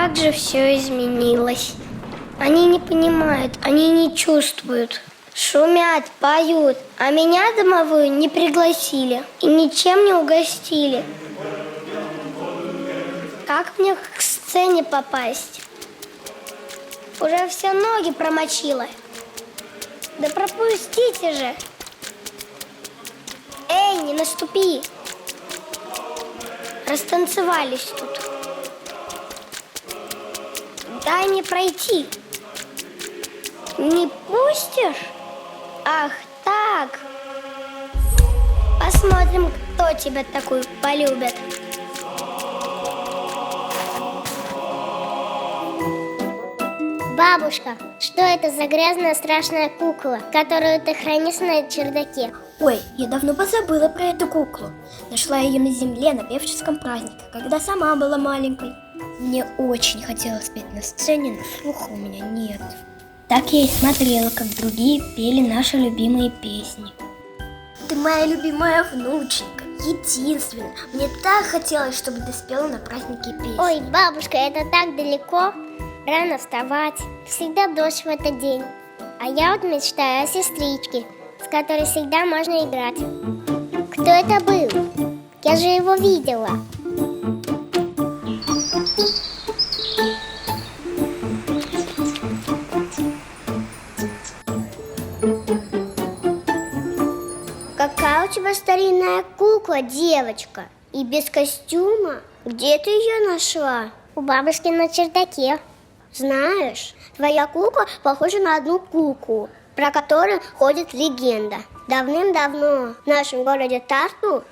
Как же все изменилось. Они не понимают, они не чувствуют. Шумят, поют, а меня домовую не пригласили и ничем не угостили. Как мне к сцене попасть? Уже все ноги промочила. Да пропустите же. Эй, не наступи. Растанцевались тут. Дай мне пройти. Не пустишь? Ах, так. Посмотрим, кто тебя такую полюбит. Бабушка, что это за грязная страшная кукла, которую ты хранишь на чердаке? Ой, я давно позабыла про эту куклу. Нашла ее на земле на певческом празднике, когда сама была маленькой. Мне очень хотелось петь на сцене, но слуха у меня нет. Так я и смотрела, как другие пели наши любимые песни. Ты моя любимая внученька, единственная. Мне так хотелось, чтобы ты спела на празднике песни. Ой, бабушка, это так далеко. Рано вставать, всегда дождь в этот день. А я вот мечтаю о сестричке, с которой всегда можно играть. Кто это был? Я же его видела. Какая у тебя старинная кукла, девочка? И без костюма? Где ты ее нашла? У бабушки на чердаке. Знаешь, твоя кукла похожа на одну куклу, про которую ходит легенда. Давным-давно в нашем городе Тарту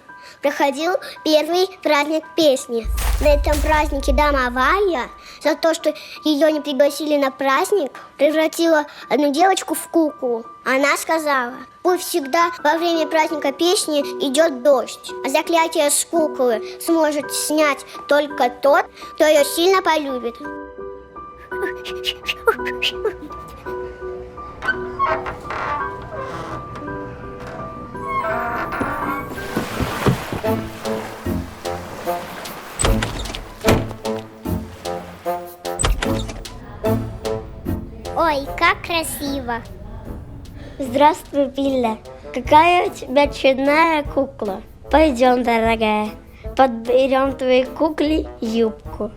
проходил первый праздник песни. На этом празднике домовая за то, что ее не пригласили на праздник, превратила одну девочку в куклу. Она сказала: пусть всегда во время праздника песни идет дождь, а заклятие с куклы сможет снять только тот, кто ее сильно полюбит. Ой, как красиво! Здравствуй, Пилля. Какая у тебя чудная кукла. Пойдем, дорогая, подберем твоей кукле юбку.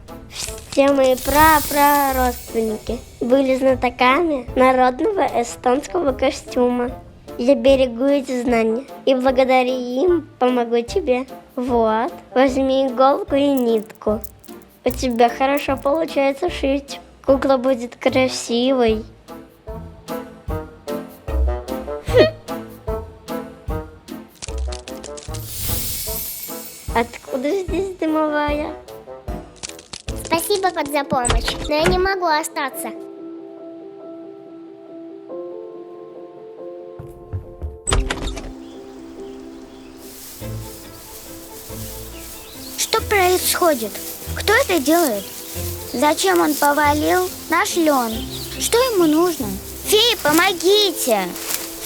Все мои прапрародственники были знатоками народного эстонского костюма. Я берегу эти знания и благодаря им помогу тебе. Вот, возьми иголку и нитку. У тебя хорошо получается шить. Кукла будет красивой. Откуда здесь дымовая? Спасибо за помощь, но я не могу остаться. Что происходит? Кто это делает? Зачем он повалил наш лен? Что ему нужно? Феи, помогите!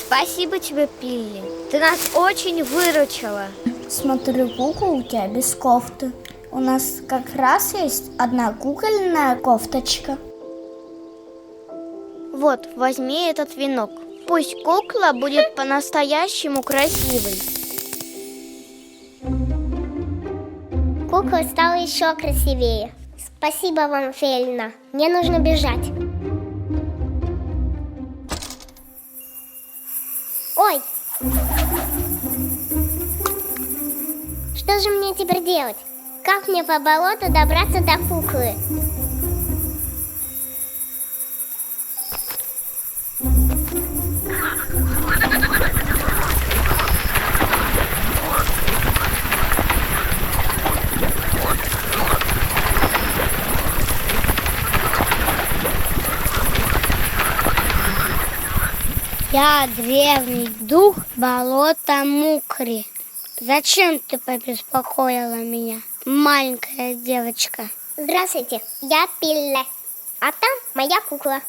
Спасибо тебе, Пилли. Ты нас очень выручила. Смотрю, кукла у тебя без кофты. У нас как раз есть одна кукольная кофточка. Вот, возьми этот венок. Пусть кукла будет по-настоящему красивой. Кукла стала еще красивее. Спасибо вам, Фельна. Мне нужно бежать. Ой! Что же мне теперь делать? Как мне по болоту добраться до куклы? Я древний дух болота Мукри. Зачем ты побеспокоила меня, маленькая девочка? Здравствуйте, я Пилле. А там моя кукла,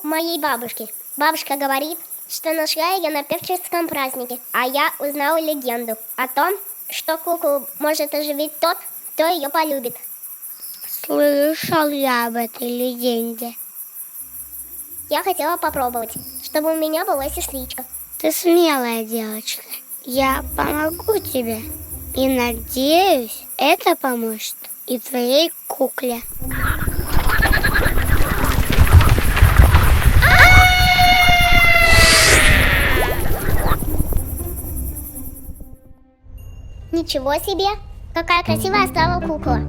моей бабушки. Бабушка говорит, что нашла ее на певческом празднике, а я узнала легенду о том, что куклу может оживить тот, кто ее полюбит. Слышал я об этой легенде. Я хотела попробовать, чтобы у меня была сестричка. Ты смелая девочка. Я помогу тебе. И надеюсь, это поможет и твоей кукле. Ничего себе! Какая красивая стала кукла!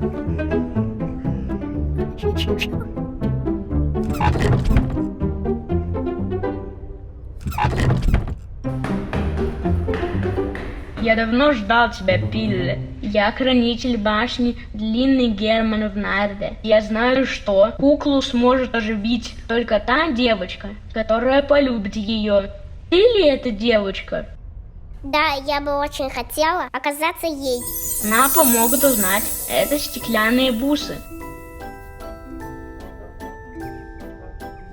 Я давно ждал тебя, Пилле. Я хранитель башни Длинный Герман в Нарве. Я знаю, что куклу сможет оживить только та девочка, которая полюбит ее. Ты ли эта девочка? Да, я бы очень хотела оказаться ей. Нам помогут узнать. Это стеклянные бусы.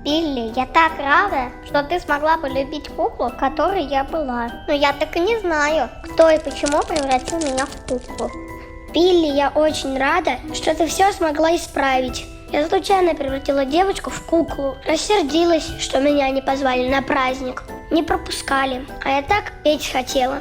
Билли, я так рада, что ты смогла полюбить куклу, которой я была. Но я так и не знаю, кто и почему превратил меня в куклу. Билли, я очень рада, что ты все смогла исправить. Я случайно превратила девочку в куклу. Рассердилась, что меня не позвали на праздник. Не пропускали, а я так петь хотела.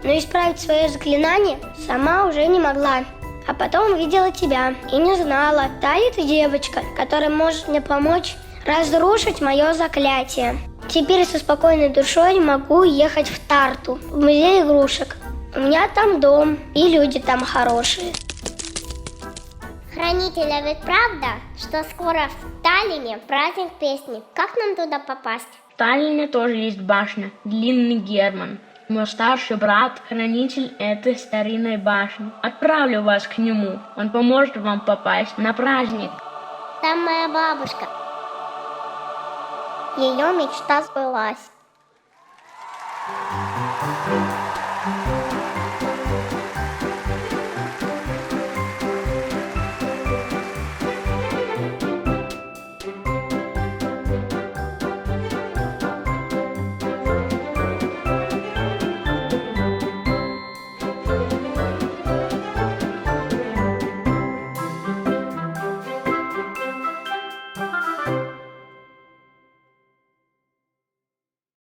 Но исправить свое заклинание сама уже не могла. А потом увидела тебя и не знала, та ли ты девочка, которая может мне помочь разрушить мое заклятие. Теперь со спокойной душой могу ехать в Тарту, в музей игрушек. У меня там дом, и люди там хорошие. Хранитель, а ведь правда, что скоро в Таллине праздник песни? Как нам туда попасть? В Таллине тоже есть башня Длинный Герман. Мой старший брат, хранитель этой старинной башни. Отправлю вас к нему. Он поможет вам попасть на праздник. Там моя бабушка. Ее мечта сбылась.